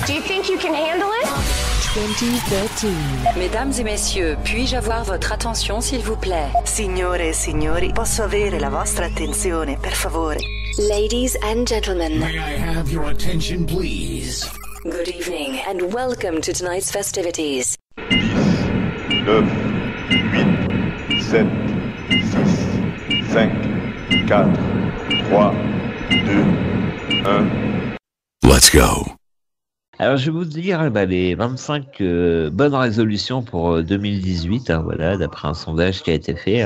Do you think you can handle it? 2013. Mesdames et messieurs, puis-je avoir votre attention s'il vous plaît? Signore e signori, posso avere la vostra attenzione, per favore? Ladies and gentlemen, May I have your attention, please? good evening and welcome to tonight's festivities. 9, 8, 7, 6, 5, 4, 3, 2, 1. Let's go. Alors, je vais vous dire les 25 bonnes résolutions pour 2018, voilà, d'après un sondage qui a été fait.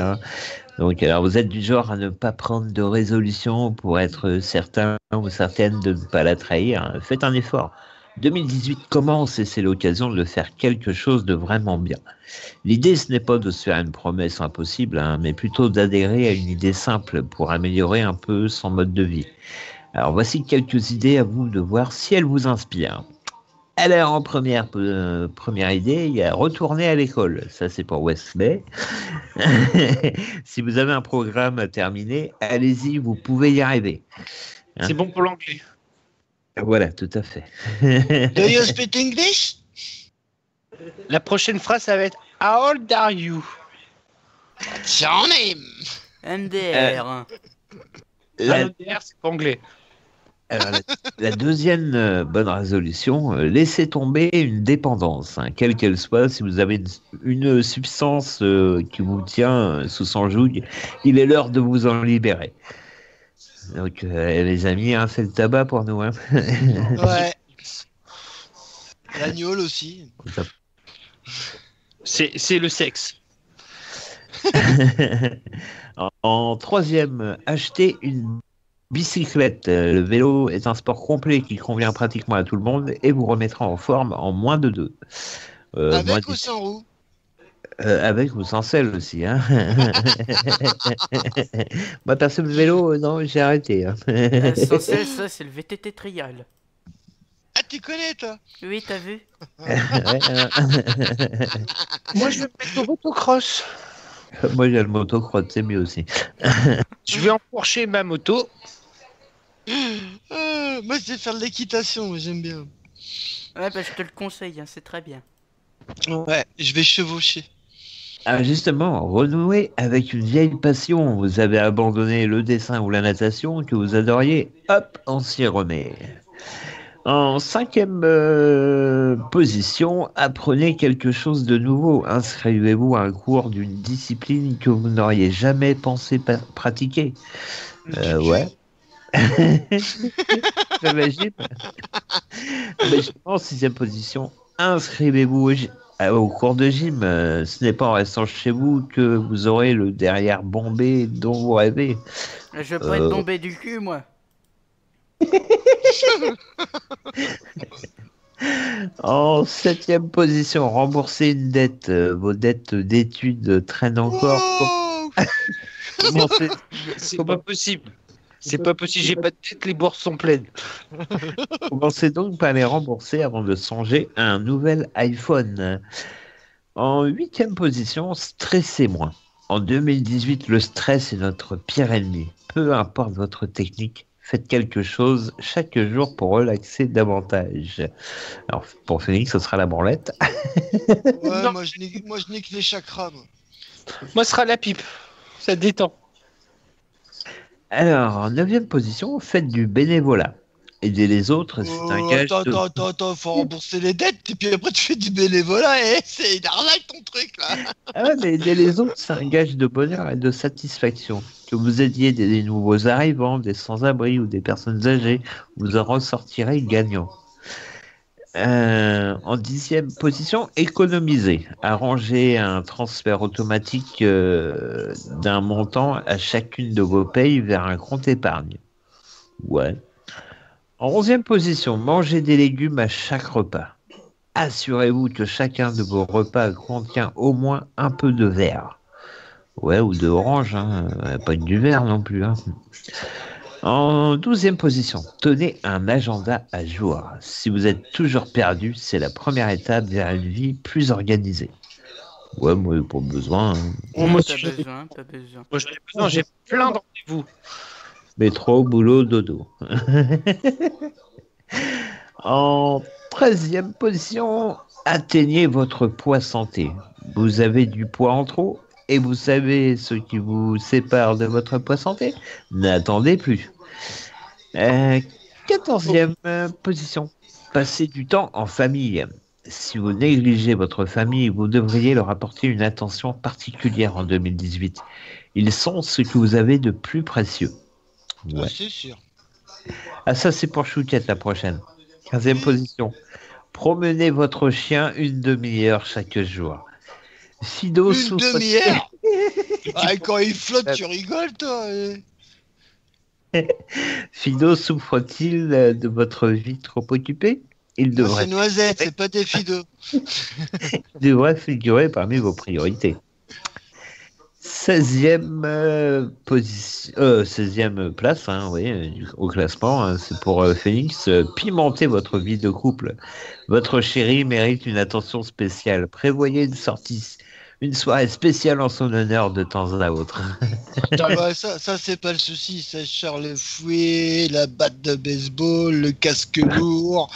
Donc, alors, vous êtes du genre à ne pas prendre de résolution pour être certain ou certaine de ne pas la trahir. Faites un effort. 2018 commence et c'est l'occasion de faire quelque chose de vraiment bien. L'idée, ce n'est pas de se faire une promesse impossible, mais plutôt d'adhérer à une idée simple pour améliorer un peu son mode de vie. Alors, voici quelques idées à vous de voir si elles vous inspirent. Alors, en première idée, il y a retourner à l'école. Ça, c'est pour West Bay. Si vous avez un programme à terminer, allez-y, vous pouvez y arriver. C'est bon pour l'anglais. Voilà, tout à fait. Do you speak English? La prochaine phrase, ça va être How old are you? What's your name? MDR. MDR, c'est pas anglais. Alors, la deuxième bonne résolution, laissez tomber une dépendance, quelle qu'elle soit. Si vous avez une substance qui vous tient sous son joug, il est l'heure de vous en libérer. Donc, les amis, c'est le tabac pour nous. Ouais. L'agnole aussi. C'est le sexe. En troisième, acheter une bicyclette. Le vélo est un sport complet qui convient pratiquement à tout le monde et vous remettra en forme en moins de 2. Avec ou sans roue? Avec ou sans selle aussi. Moi, perso, le vélo, non, j'ai arrêté. Sans cesse, ça, c'est le VTT trial. Ah, tu connais, toi? Oui, t'as vu? Moi, je vais me mettre au motocross. Moi, j'ai le motocross, c'est mieux aussi. Je vais empourcher ma moto. Moi, je vais faire de l'équitation, j'aime bien. Ouais, je te le conseille, c'est très bien. Ouais, je vais chevaucher. Ah, justement, renouer avec une vieille passion. Vous avez abandonné le dessin ou la natation que vous adoriez. Hop, on s'y remet. En cinquième position, apprenez quelque chose de nouveau. Inscrivez-vous à un cours d'une discipline que vous n'auriez jamais pensé pratiquer. Ouais. En sixième position, inscrivez-vous au cours de gym. Ce n'est pas en restant chez vous que vous aurez le derrière bombé dont vous rêvez. Je veux pas être bombé du cul, moi. En septième position, rembourser une dette. Vos dettes d'études traînent encore. C'est pas possible. C'est pas possible, j'ai pas de tête, les bourses sont pleines. Commencez donc par les rembourser avant de songer à un nouvel iPhone. En huitième position, stressez moins. En 2018, le stress est notre pire ennemi. Peu importe votre technique, faites quelque chose chaque jour pour relaxer davantage. Alors, pour Phoenix, ce sera la branlette. Ouais, moi je nique les chakras. Moi, ce sera la pipe. Ça détend. Alors, en 9e position, faites du bénévolat. Aider les autres, c'est un gage Attends, faut rembourser les dettes, et puis après tu fais du bénévolat, et c'est une arnaque ton truc, là. Ah ouais, mais aider les autres, c'est un gage de bonheur et de satisfaction. Que vous aidiez des nouveaux arrivants, des sans-abri ou des personnes âgées, vous en ressortirez gagnant. En 10e position, économiser. Arranger un transfert automatique d'un montant à chacune de vos payes vers un compte épargne. Ouais. En 11e position, manger des légumes à chaque repas. Assurez-vous que chacun de vos repas contient au moins un peu de vert. Ouais, ou de orange, pas que du vert non plus. En 12e position, tenez un agenda à jour. Si vous êtes toujours perdu, c'est la première étape vers une vie plus organisée. Ouais, moi, pas besoin. Moi, pas besoin. Moi, j'en ai besoin, j'ai plein de rendez-vous. Métro, boulot, dodo. En 13e position, atteignez votre poids santé. Vous avez du poids en trop et vous savez ce qui vous sépare de votre poids santé. N'attendez plus. 14e position, passez du temps en famille. Si vous négligez votre famille, vous devriez leur apporter une attention particulière en 2018. Ils sont ce que vous avez de plus précieux. Ouais. C'est sûr. Ah, ça, c'est pour Chouquette la prochaine. 15e position. Promenez votre chien une demi-heure chaque jour. Fido Une souffre... demi-heure. Ah, quand il flotte, tu rigoles, toi. Fido souffre-t-il de votre vie trop occupée? Il Non, devrait... c'est Noisette, c'est pas des Fido. devrait figurer parmi vos priorités. 16e position, 16e place, hein, oui, au classement, hein, c'est pour Phoenix. Pimentez votre vie de couple. Votre chérie mérite une attention spéciale. Prévoyez une soirée spéciale en son honneur de temps à autre. Ouais, ça c'est pas le souci. Ça charle le fouet, la batte de baseball, le casque lourd,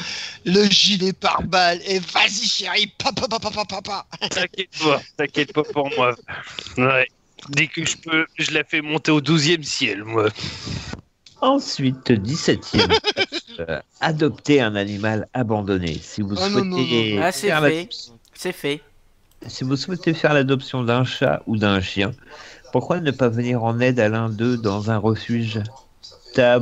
le gilet pare-balles. Et vas-y, chérie, papa. T'inquiète pas pour moi. Ouais. Dès que je peux, je la fais monter au 12e ciel, moi. Ensuite, 17e. Adoptez un animal abandonné. Si vous souhaitez Ah, c'est faire fait. C'est fait. Si vous souhaitez faire l'adoption d'un chat ou d'un chien, pourquoi ne pas venir en aide à l'un d'eux dans un refuge? T'as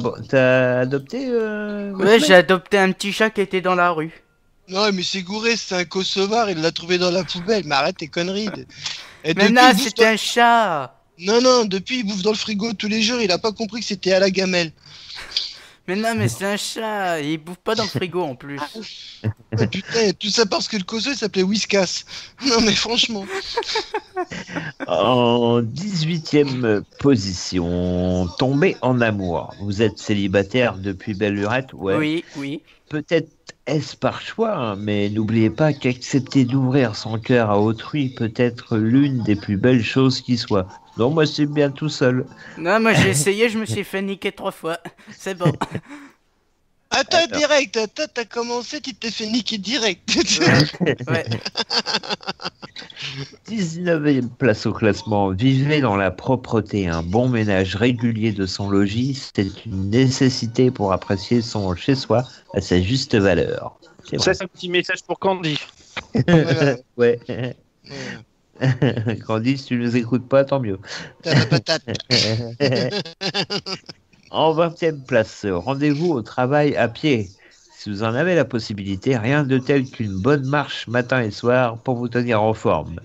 adopté Ouais, Wesley j'ai adopté un petit chat qui était dans la rue. Non, mais c'est gouré, c'est un kosovar, il l'a trouvé dans la poubelle. Mais arrête tes conneries. Et Mais depuis, non, il bouffe c'était un chat. Non, depuis il bouffe dans le frigo tous les jours, il a pas compris que c'était à la gamelle. Mais non, mais c'est un chat. Il bouffe pas dans le frigo en plus. Putain, tout ça parce que le coso il s'appelait Whiskas. Non mais franchement. En 18e position, tomber en amour. Vous êtes célibataire depuis belle lurette? Ouais. Oui. Peut-être est-ce par choix, hein, mais n'oubliez pas qu'accepter d'ouvrir son cœur à autrui peut être l'une des plus belles choses qui soit. Non, moi c'est bien tout seul. Non, moi j'ai essayé, je me suis fait niquer 3 fois. C'est bon. Attends, direct, t'as commencé, tu t'es fait niquer direct. Ouais. 19e place au classement. Vivez dans la propreté. Un bon ménage régulier de son logis, c'est une nécessité pour apprécier son chez-soi à sa juste valeur. C'est Ça, vrai. c'est un petit message pour Candy. Voilà. Ouais. Candy, si tu nous écoutes pas, tant mieux. T'as la patate. En 20e place, rendez-vous au travail à pied. Si vous en avez la possibilité, rien de tel qu'une bonne marche matin et soir pour vous tenir en forme.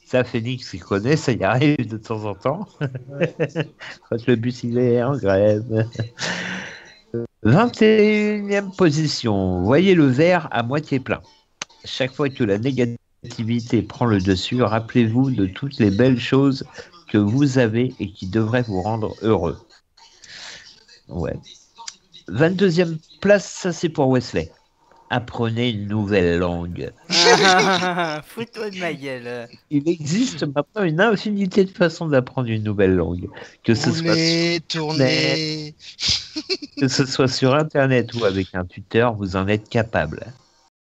Ça, Phoenix, il connaît, ça y arrive de temps en temps. Quand le bus il est en grève. 21e position, voyez le verre à moitié plein. Chaque fois que la négativité prend le dessus, rappelez-vous de toutes les belles choses que vous avez et qui devraient vous rendre heureux. Ouais. 22e place, ça c'est pour Wesley. Apprenez une nouvelle langue. Fous-toi de ma gueule. Il existe maintenant une infinité de façons d'apprendre une nouvelle langue. Que ce Tourner. soit sur Internet ou avec un tuteur, vous en êtes capable.